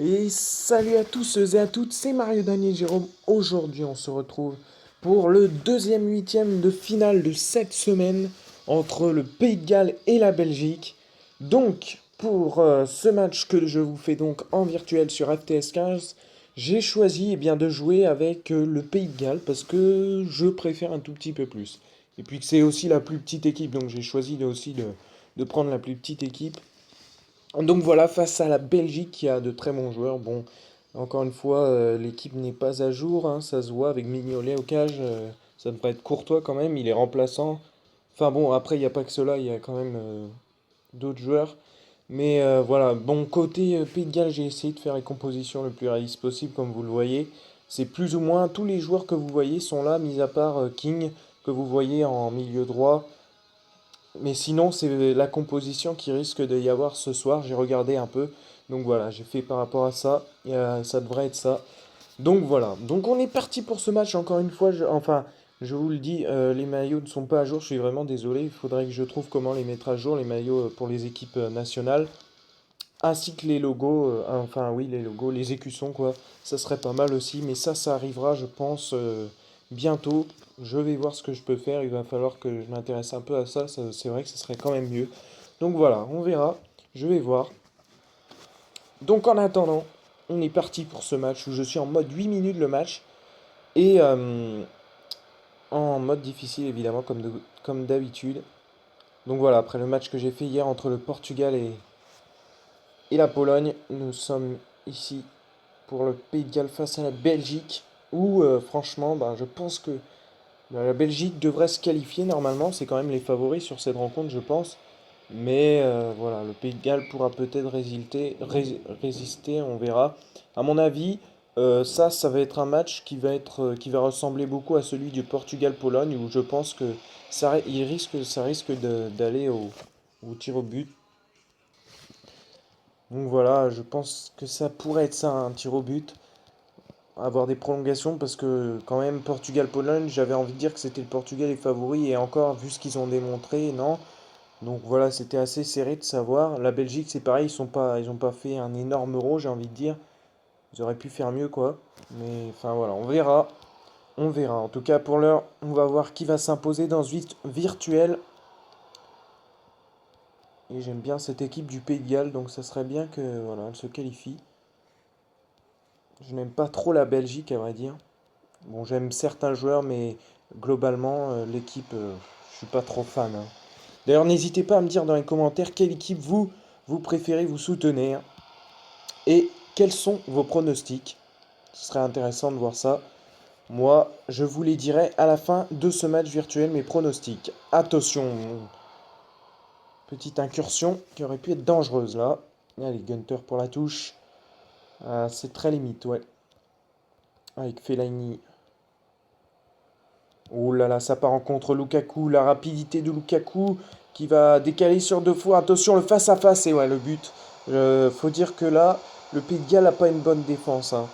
Et salut à tous et à toutes, c'est Mario Daniel Jérôme. Aujourd'hui, on se retrouve pour le deuxième huitième de finale de cette semaine entre le Pays de Galles et la Belgique. Donc, pour ce match que je vous fais donc en virtuel sur FTS 15, j'ai choisi bien, de jouer avec le Pays de Galles parce que je préfère un tout petit peu plus. Et puis que c'est aussi la plus petite équipe, donc j'ai choisi de prendre la plus petite équipe. Donc voilà, face à la Belgique qui a de très bons joueurs. Bon, encore une fois, l'équipe n'est pas à jour, hein, ça se voit avec Mignolet au cage. Ça devrait être Courtois quand même, il est remplaçant. Enfin bon, après, il n'y a pas que cela, il y a quand même d'autres joueurs. Mais voilà, bon, côté Pays de Galles, j'ai essayé de faire les compositions le plus réaliste possible, comme vous le voyez. C'est plus ou moins tous les joueurs que vous voyez sont là, mis à part King, que vous voyez en milieu droit. Mais sinon, c'est la composition qui risque de y avoir ce soir. J'ai regardé un peu. Donc voilà, j'ai fait par rapport à ça. Et, ça devrait être ça. Donc voilà. Donc on est parti pour ce match. Encore une fois, enfin, je vous le dis, les maillots ne sont pas à jour. Je suis vraiment désolé. Il faudrait que je trouve comment les mettre à jour, les maillots pour les équipes nationales. Ainsi que les logos. Enfin, oui, les logos, les écussons, quoi. Ça serait pas mal aussi. Mais ça arrivera, je pense, bientôt. Je vais voir ce que je peux faire. Il va falloir que je m'intéresse un peu à ça. C'est vrai que ce serait quand même mieux. Donc voilà, on verra. Je vais voir. Donc en attendant, on est parti pour ce match où je suis en mode 8 minutes le match. Et en mode difficile évidemment comme d'habitude. Donc voilà, après le match que j'ai fait hier entre le Portugal et la Pologne, nous sommes ici pour le Pays de Galles face à la Belgique. Où franchement, ben, je pense que la Belgique devrait se qualifier normalement. C'est quand même les favoris sur cette rencontre, je pense. Mais voilà, le Pays de Galles pourra peut-être résister, on verra. À mon avis, ça va être un match qui va ressembler beaucoup à celui du Portugal-Pologne, où je pense que ça risque d'aller au tir au but. Donc voilà, je pense que ça pourrait être ça, un tir au but, avoir des prolongations, parce que quand même, Portugal-Pologne, j'avais envie de dire que c'était le Portugal les favoris, et encore, vu ce qu'ils ont démontré, non. Donc voilà, c'était assez serré de savoir. La Belgique, c'est pareil, ils ont pas fait un énorme euro, j'ai envie de dire. Ils auraient pu faire mieux, quoi. Mais enfin voilà, on verra. On verra. En tout cas, pour l'heure, on va voir qui va s'imposer dans ce virtuel. Et j'aime bien cette équipe du Pays de Galles, donc ça serait bien que voilà, elle se qualifie. Je n'aime pas trop la Belgique, à vrai dire. Bon, j'aime certains joueurs, mais globalement, l'équipe, je suis pas trop fan, hein. D'ailleurs, n'hésitez pas à me dire dans les commentaires quelle équipe vous préférez, vous soutenez, hein. Et quels sont vos pronostics? Ce serait intéressant de voir ça. Moi, je vous les dirai à la fin de ce match virtuel, mes pronostics. Attention, petite incursion qui aurait pu être dangereuse là. Allez, Gunter pour la touche. Ah, c'est très limite, ouais. Avec Fellaini. Oh là là, ça part en contre Lukaku. La rapidité de Lukaku qui va décaler sur deux fois. Attention, le face-à-face. Et ouais, le but. Faut dire que là, le Pays de Galles n'a pas une bonne défense, hein.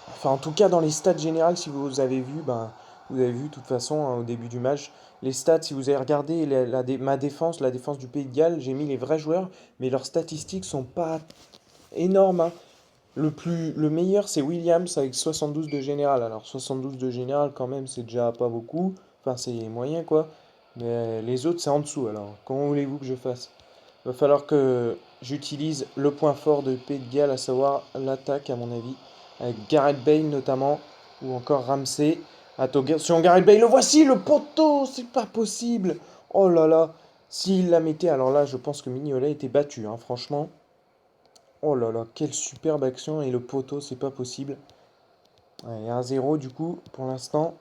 Enfin, en tout cas, dans les stats générales, si vous avez vu, ben, vous avez vu de toute façon hein, au début du match, les stats, si vous avez regardé ma défense, la défense du Pays de Galles, j'ai mis les vrais joueurs, mais leurs statistiques sont pas énormes, hein. Le meilleur, c'est Williams avec 72 de général. Alors, 72 de général, quand même, c'est déjà pas beaucoup. Enfin, c'est moyen, quoi. Mais les autres, c'est en dessous. Alors, comment voulez-vous que je fasse? Il va falloir que j'utilise le point fort de Pays de Galles, à savoir l'attaque, à mon avis, avec Gareth Bale notamment, ou encore Ramsey. Attention, Gareth Bale, le voici, le poteau, c'est pas possible. Oh là là, s'il la mettait, alors là, je pense que Mignolet était battu, hein, franchement. Oh là là, quelle superbe action, et le poteau, c'est pas possible. Allez, 1-0 du coup, pour l'instant.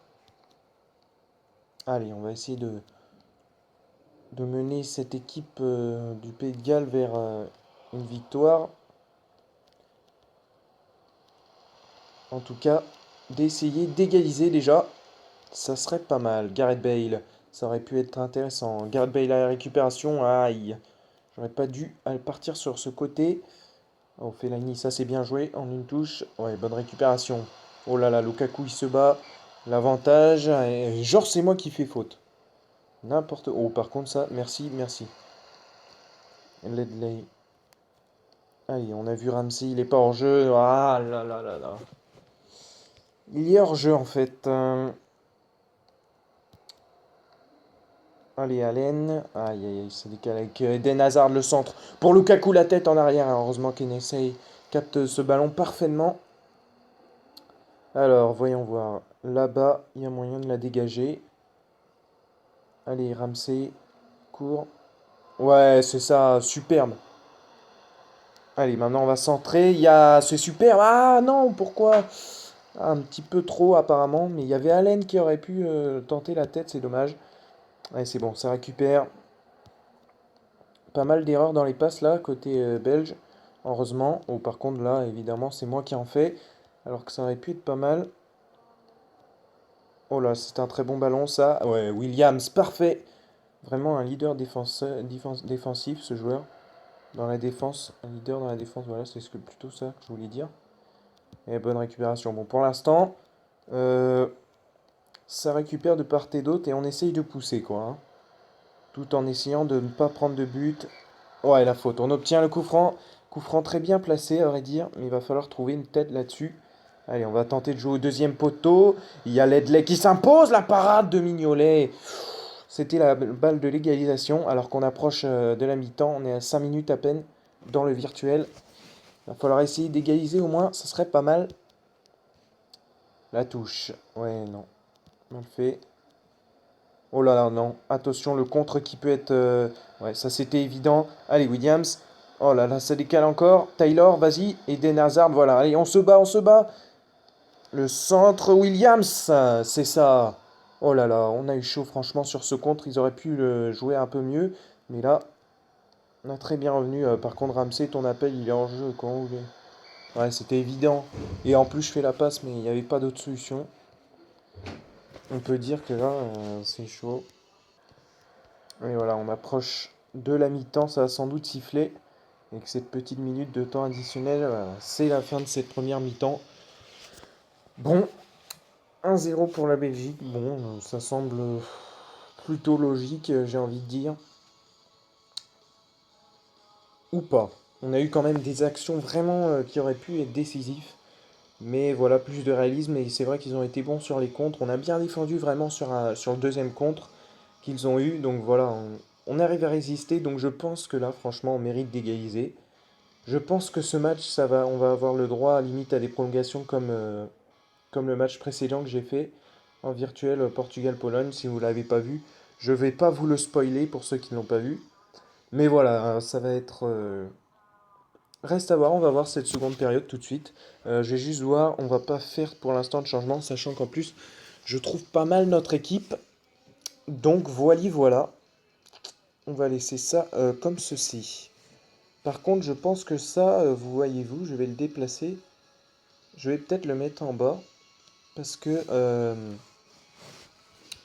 Allez, on va essayer de mener cette équipe du Pays de Galles vers une victoire. En tout cas, d'essayer d'égaliser déjà, ça serait pas mal. Gareth Bale, ça aurait pu être intéressant. Gareth Bale à la récupération, aïe. J'aurais pas dû partir sur ce côté. Oh, Fellaini, ça c'est bien joué en une touche. Ouais, bonne récupération. Oh là là, Lukaku il se bat. L'avantage, genre c'est moi qui fais faute. N'importe. Oh, par contre ça, merci, merci. Ledley. Allez, on a vu Ramsey, il est pas hors jeu. Ah là là là là. Il est hors jeu en fait. Allez, Allen. Aïe aïe aïe, c'est décalé avec Eden Hazard, le centre. Pour Lukaku, la tête en arrière. Heureusement qu'Enesey capte ce ballon parfaitement. Alors, voyons voir. Là-bas, il y a moyen de la dégager. Allez, Ramsey, court. Ouais, c'est ça, superbe. Allez, maintenant on va centrer. Il y a... C'est superbe. Ah non, pourquoi? Ah, un petit peu trop apparemment. Mais il y avait Allen qui aurait pu tenter la tête, c'est dommage. Allez, c'est bon, ça récupère. Pas mal d'erreurs dans les passes là, côté belge. Heureusement. Oh, par contre, là, évidemment, c'est moi qui en fais. Alors que ça aurait pu être pas mal. Oh là, c'est un très bon ballon, ça. Ouais, Williams, parfait. Vraiment un leader défensif, ce joueur. Dans la défense, un leader dans la défense, voilà, c'est plutôt ça que je voulais dire. Et bonne récupération. Bon, pour l'instant, euh, ça récupère de part et d'autre et on essaye de pousser, quoi, hein. Tout en essayant de ne pas prendre de but. Ouais, la faute. On obtient le coup franc. Coup franc très bien placé, à vrai dire, mais il va falloir trouver une tête là-dessus. Allez, on va tenter de jouer au deuxième poteau. Il y a Ledley qui s'impose, la parade de Mignolet. C'était la balle de l'égalisation, alors qu'on approche de la mi-temps. On est à 5 minutes à peine dans le virtuel. Il va falloir essayer d'égaliser au moins, ça serait pas mal. La touche. Ouais, non. On le fait. Oh là là, non. Attention, le contre qui peut être... Ouais, ça c'était évident. Allez, Williams. Oh là là, ça décale encore. Taylor, vas-y. Eden Hazard, voilà. Allez, on se bat, on se bat. Le centre, Williams. C'est ça. Oh là là, on a eu chaud franchement sur ce contre. Ils auraient pu le jouer un peu mieux. Mais là, on a très bien revenu. Par contre, Ramsey, ton appel, il est en jeu. Comment vous voulez? Ouais, c'était évident. Et en plus, je fais la passe, mais il n'y avait pas d'autre solution. On peut dire que là, c'est chaud. Et voilà, on approche de la mi-temps, ça va sans doute siffler. Avec cette petite minute de temps additionnel, voilà, c'est la fin de cette première mi-temps. Bon, 1-0 pour la Belgique. Bon, ça semble plutôt logique, j'ai envie de dire. Ou pas. On a eu quand même des actions vraiment qui auraient pu être décisives. Mais voilà, plus de réalisme. Et c'est vrai qu'ils ont été bons sur les contres. On a bien défendu vraiment sur le deuxième contre qu'ils ont eu. Donc voilà, on arrive à résister. Donc je pense que là, franchement, on mérite d'égaliser. Je pense que ce match, on va avoir le droit à limite à des prolongations comme le match précédent que j'ai fait en virtuel Portugal-Pologne. Si vous ne l'avez pas vu, je ne vais pas vous le spoiler pour ceux qui ne l'ont pas vu. Mais voilà, ça va être... Reste à voir, on va voir cette seconde période tout de suite. Je vais juste voir, on va pas faire pour l'instant de changement, sachant qu'en plus, je trouve pas mal notre équipe. Donc voilà. On va laisser ça comme ceci. Par contre, je pense que ça, vous voyez-vous, je vais le déplacer. Je vais peut-être le mettre en bas. Parce que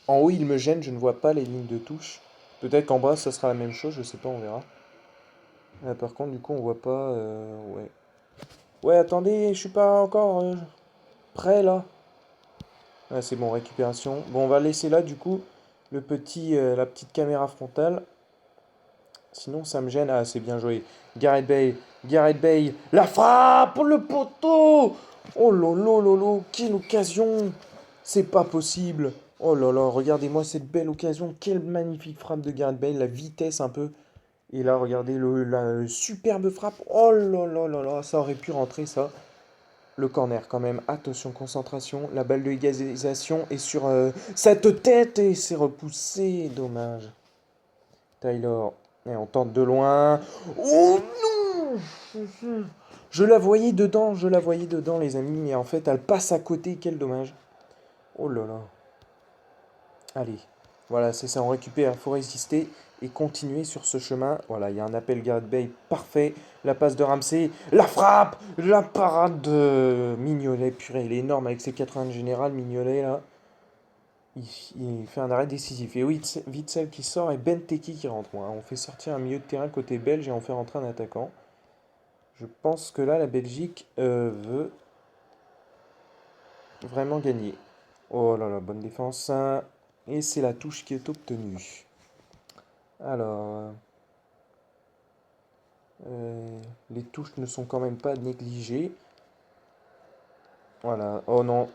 en haut, il me gêne, je ne vois pas les lignes de touche. Peut-être qu'en bas, ça sera la même chose, je sais pas, on verra. Par contre, du coup, on voit pas. Ouais. Ouais, attendez, je suis pas encore prêt là. Ouais, c'est bon, récupération. Bon, on va laisser là, du coup, la petite caméra frontale. Sinon, ça me gêne. Ah, c'est bien joué. Gareth Bale, la frappe, le poteau. Oh lolo, lolo, quelle occasion. C'est pas possible. Oh là là, regardez-moi cette belle occasion. Quelle magnifique frappe de Gareth Bale, la vitesse un peu. Et là, regardez la superbe frappe. Oh là là là là, ça aurait pu rentrer ça. Le corner quand même. Attention, concentration. La balle de égalisation est sur cette tête et c'est repoussé. Dommage. Taylor. Et on tente de loin. Oh non! Je la voyais dedans, les amis, mais en fait, elle passe à côté. Quel dommage. Oh là là. Allez, voilà, c'est ça, on récupère, il faut résister et continuer sur ce chemin. Voilà, il y a un appel Gareth Bale parfait, la passe de Ramsey, la frappe, la parade de Mignolet, purée, il est énorme avec ses 80 générales, Mignolet là. Il fait un arrêt décisif. Et oui, Witsel qui sort et Benteke qui rentre. Moi, on fait sortir un milieu de terrain côté belge et on fait rentrer un attaquant. Je pense que là, la Belgique veut vraiment gagner. Oh là là, bonne défense, hein. Et c'est la touche qui est obtenue. Alors, Les touches ne sont quand même pas négligées. Voilà. Oh non.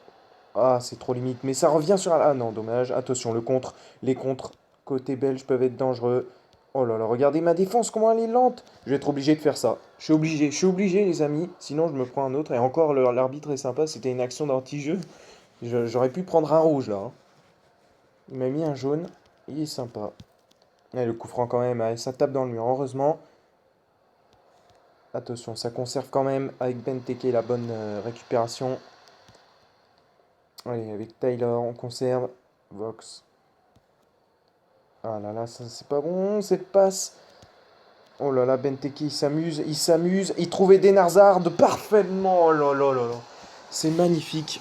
Ah, c'est trop limite. Mais ça revient sur... Ah non, dommage. Attention, le contre. Les contres côté belge peuvent être dangereux. Oh là là, regardez ma défense, comment elle est lente. Je vais être obligé de faire ça. Je suis obligé, les amis. Sinon, je me prends un autre. Et encore, l'arbitre est sympa. C'était une action d'anti-jeu. J'aurais pu prendre un rouge, là, hein. Il m'a mis un jaune. Il est sympa. Et le coup franc, quand même. Allez, ça tape dans le mur. Heureusement. Attention, ça conserve quand même avec Benteke la bonne récupération. Allez, avec Taylor, on conserve. Vox. Ah là là, ça c'est pas bon, cette passe. Oh là là, Benteke, il s'amuse. Il trouvait Eden Hazard parfaitement. Oh là là là là. C'est magnifique.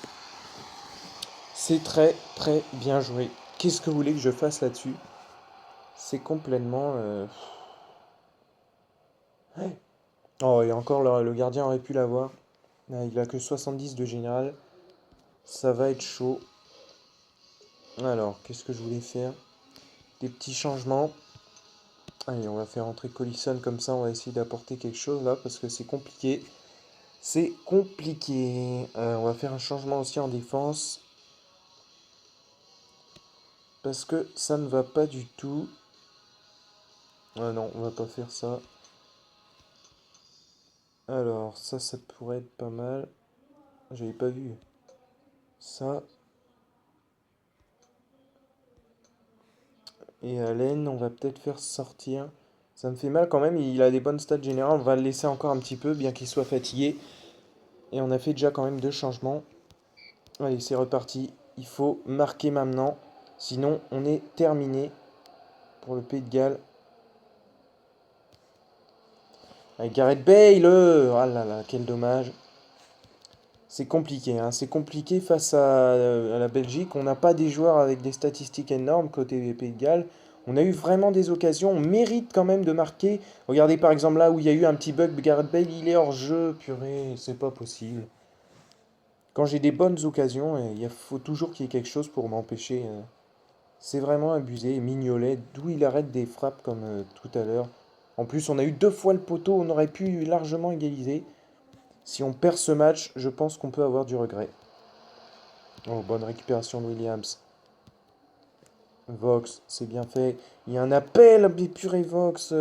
C'est très très bien joué. Qu'est-ce que vous voulez que je fasse là-dessus? C'est complètement... Ouais. Oh, et encore, le gardien aurait pu l'avoir. Ah, il a que 70 de général. Ça va être chaud. Alors, qu'est-ce que je voulais faire? Des petits changements. Allez, on va faire entrer Collison comme ça. On va essayer d'apporter quelque chose là parce que c'est compliqué. C'est compliqué. On va faire un changement aussi en défense. Parce que ça ne va pas du tout. Ah non, on va pas faire ça. Alors, ça pourrait être pas mal. J'avais pas vu. Ça. Et Allen, on va peut-être faire sortir. Ça me fait mal quand même. Il a des bonnes stats générales. On va le laisser encore un petit peu, bien qu'il soit fatigué. Et on a fait déjà quand même 2 changements. Allez, c'est reparti. Il faut marquer maintenant. Sinon, on est terminé pour le Pays de Galles. Avec Gareth Bale. Ah là là, quel dommage. C'est compliqué, hein. C'est compliqué face à la Belgique. On n'a pas des joueurs avec des statistiques énormes côté Pays de Galles. On a eu vraiment des occasions. On mérite quand même de marquer. Regardez par exemple là où il y a eu un petit bug. Gareth Bale, il est hors jeu. Purée, c'est pas possible. Quand j'ai des bonnes occasions, il faut toujours qu'il y ait quelque chose pour m'empêcher. C'est vraiment abusé. Mignolet, d'où il arrête des frappes comme tout à l'heure. En plus, on a eu 2 fois le poteau. On aurait pu largement égaliser. Si on perd ce match, je pense qu'on peut avoir du regret. Oh, bonne récupération de Williams. Vox, c'est bien fait. Il y a un appel, mais purée Vox.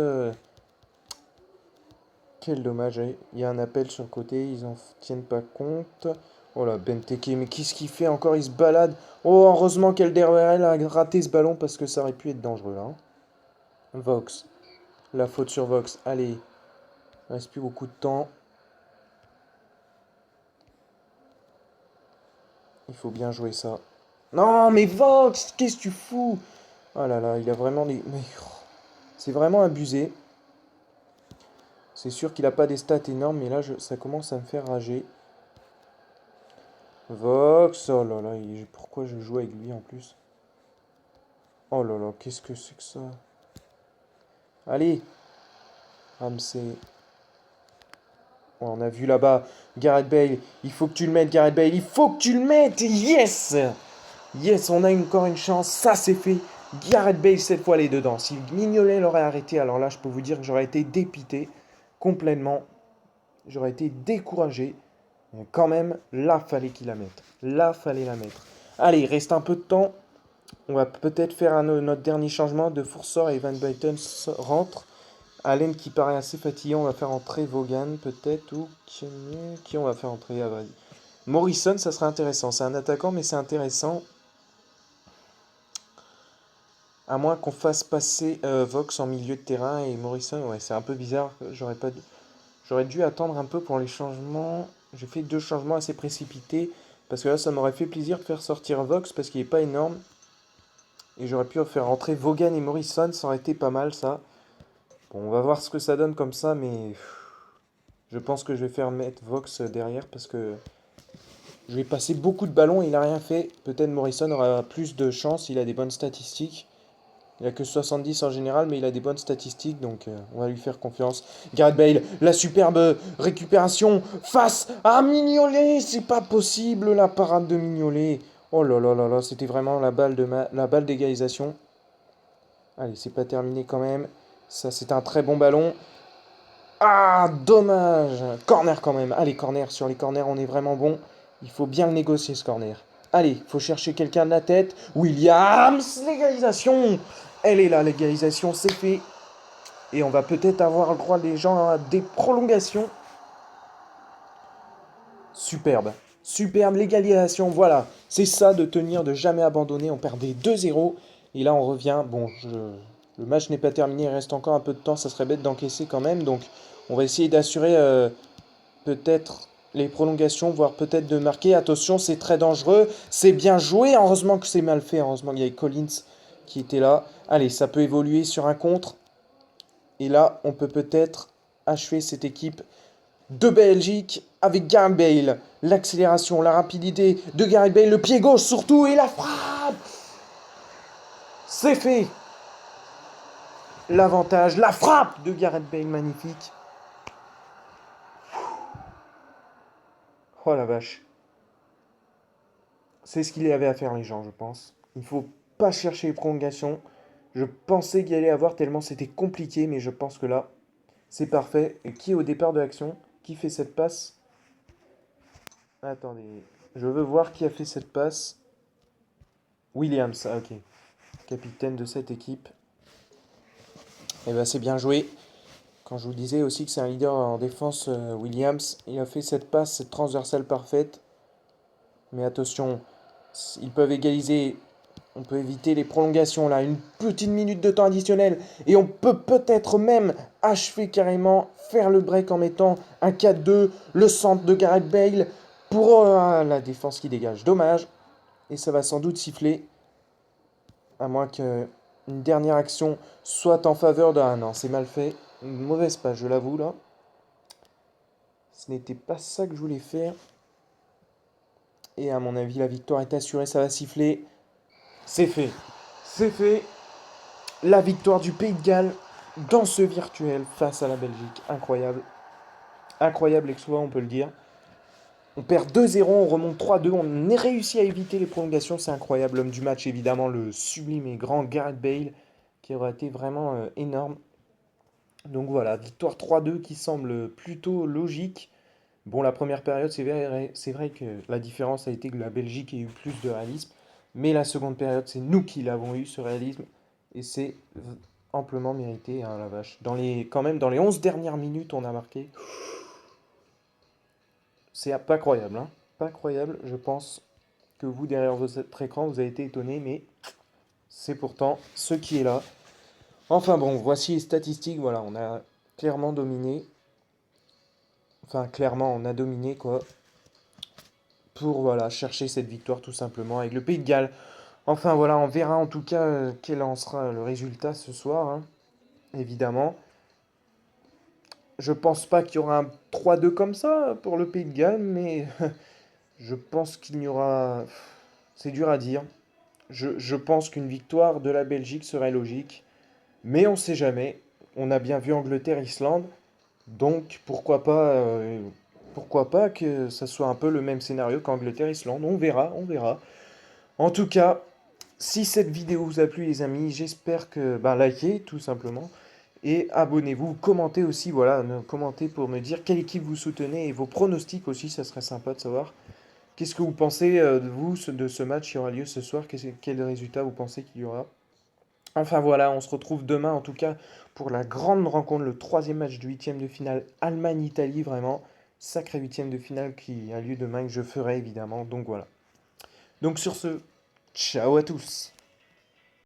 Quel dommage, hein. Il y a un appel sur le côté, ils en tiennent pas compte. Oh là, Benteke, mais qu'est-ce qu'il fait encore? Il se balade. Oh, heureusement qu'Elderweireld a raté ce ballon parce que ça aurait pu être dangereux là, hein. Vox, la faute sur Vox. Allez, il reste plus beaucoup de temps. Il faut bien jouer ça. Non, mais Vox, qu'est-ce que tu fous? Oh là là, il a vraiment des... C'est vraiment abusé. C'est sûr qu'il n'a pas des stats énormes, mais là, ça commence à me faire rager. Vox, oh là là, pourquoi je joue avec lui en plus? Oh là là, qu'est-ce que c'est que ça? Allez, Ramsey. Ouais, on a vu là-bas, Gareth Bale. Il faut que tu le mettes, Gareth Bale. Il faut que tu le mettes. Yes! Yes, on a encore une chance. Ça, c'est fait. Gareth Bale, cette fois, elle est dedans. Si Mignolet l'aurait arrêté, alors là, je peux vous dire que j'aurais été dépité complètement. J'aurais été découragé. Mais quand même, là, fallait qu'il la mette. Là, fallait la mettre. Allez, il reste un peu de temps. On va peut-être faire notre dernier changement. De Foursor et Van Buyten rentrent. Allen qui paraît assez fatigué. On va faire entrer Vaughan peut-être. Ou qui on va faire entrer? Ah, vas-y. Morrison, ça serait intéressant. C'est un attaquant, mais c'est intéressant. À moins qu'on fasse passer Vox en milieu de terrain et Morrison. Ouais, c'est un peu bizarre. J'aurais dû attendre un peu pour les changements. J'ai fait 2 changements assez précipités. Parce que là, ça m'aurait fait plaisir de faire sortir Vox parce qu'il n'est pas énorme. Et j'aurais pu faire rentrer Vaughan et Morrison. Ça aurait été pas mal, ça. Bon, on va voir ce que ça donne comme ça, mais je pense que je vais faire mettre Vox derrière parce que je vais passer beaucoup de ballons et il n'a rien fait. Peut-être Morrison aura plus de chance, il a des bonnes statistiques. Il a que 70 en général, mais il a des bonnes statistiques, donc on va lui faire confiance. Gareth Bale, la superbe récupération face à Mignolet. C'est pas possible la parade de Mignolet. Oh là là là là, c'était vraiment la balle d'égalisation. Allez, c'est pas terminé quand même. Ça, c'est un très bon ballon. Ah, dommage. Corner quand même. Allez, corner. Sur les corners, on est vraiment bon. Il faut bien le négocier, ce corner. Allez, il faut chercher quelqu'un de la tête. Williams, l'égalisation. Elle est là, l'égalisation, c'est fait. Et on va peut-être avoir le droit des gens à des prolongations. Superbe. Superbe, l'égalisation, voilà. C'est ça de tenir, de jamais abandonner. On perdait 2-0. Et là, on revient. Bon, le match n'est pas terminé. Il reste encore un peu de temps. Ça serait bête d'encaisser quand même. Donc, on va essayer d'assurer peut-être les prolongations, voire peut-être de marquer. Attention, c'est très dangereux. C'est bien joué. Heureusement que c'est mal fait. Heureusement qu'il y avait Collins qui était là. Allez, ça peut évoluer sur un contre. Et là, on peut peut-être achever cette équipe de Belgique avec Gareth Bale. L'accélération, la rapidité de Gareth Bale, le pied gauche surtout, et la frappe. C'est fait. L'avantage, la frappe de Gareth Bale, magnifique. Oh la vache. C'est ce qu'il y avait à faire les gens, je pense. Il ne faut pas chercher les prolongations. Je pensais qu'il y allait avoir tellement c'était compliqué, mais je pense que là, c'est parfait. Et qui est au départ de l'action? Qui fait cette passe? Attendez, je veux voir qui a fait cette passe. Williams, ah, ok. Capitaine de cette équipe. Et ben c'est bien joué. Quand je vous disais aussi que c'est un leader en défense, Williams, il a fait cette passe, cette transversale parfaite. Mais attention, ils peuvent égaliser. On peut éviter les prolongations là, une petite minute de temps additionnel. Et on peut peut-être même achever carrément, faire le break en mettant un 4-2, le centre de Gareth Bale pour la défense qui dégage. Dommage. Et ça va sans doute siffler. À moins qu'une dernière action soit en faveur de... Ah non, c'est mal fait. Une mauvaise passe, je l'avoue là. Ce n'était pas ça que je voulais faire. Et à mon avis, la victoire est assurée, ça va siffler. C'est fait. C'est fait. La victoire du Pays de Galles dans ce virtuel face à la Belgique. Incroyable. Incroyable, Exois, on peut le dire. On perd 2-0, on remonte 3-2. On est réussi à éviter les prolongations. C'est incroyable. L'homme du match, évidemment, le sublime et grand Gareth Bale, qui aurait été vraiment énorme. Donc voilà, victoire 3-2 qui semble plutôt logique. Bon, la première période, c'est vrai que la différence a été que la Belgique ait eu plus de réalisme. Mais la seconde période, c'est nous qui l'avons eu, ce réalisme. Et c'est amplement mérité, hein, la vache. Quand même, dans les 11 dernières minutes, on a marqué. C'est pas croyable, hein. Pas croyable. Je pense que vous, derrière votre écran, vous avez été étonné, mais c'est pourtant ce qui est là. Enfin bon, voici les statistiques. Voilà, on a clairement dominé. Enfin, clairement, on a dominé, quoi. Pour voilà, chercher cette victoire tout simplement avec le Pays de Galles. Enfin voilà, on verra en tout cas quel en sera le résultat ce soir, hein, évidemment. Je pense pas qu'il y aura un 3-2 comme ça pour le Pays de Galles, mais je pense qu'il y aura... C'est dur à dire. Je pense qu'une victoire de la Belgique serait logique, mais on ne sait jamais. On a bien vu Angleterre-Islande, donc pourquoi pas que ça soit un peu le même scénario qu'Angleterre-Islande. On verra, on verra. En tout cas, si cette vidéo vous a plu les amis, j'espère que likez tout simplement et abonnez-vous, commentez aussi, voilà, commentez pour me dire quelle équipe vous soutenez et vos pronostics aussi, ça serait sympa de savoir. Qu'est-ce que vous pensez de vous de ce match qui aura lieu ce soir? Quel résultat vous pensez qu'il y aura? Enfin voilà, on se retrouve demain en tout cas pour la grande rencontre, le troisième match du huitième de finale Allemagne-Italie, vraiment sacré huitième de finale qui a lieu demain que je ferai évidemment. Donc voilà. Donc sur ce, ciao à tous.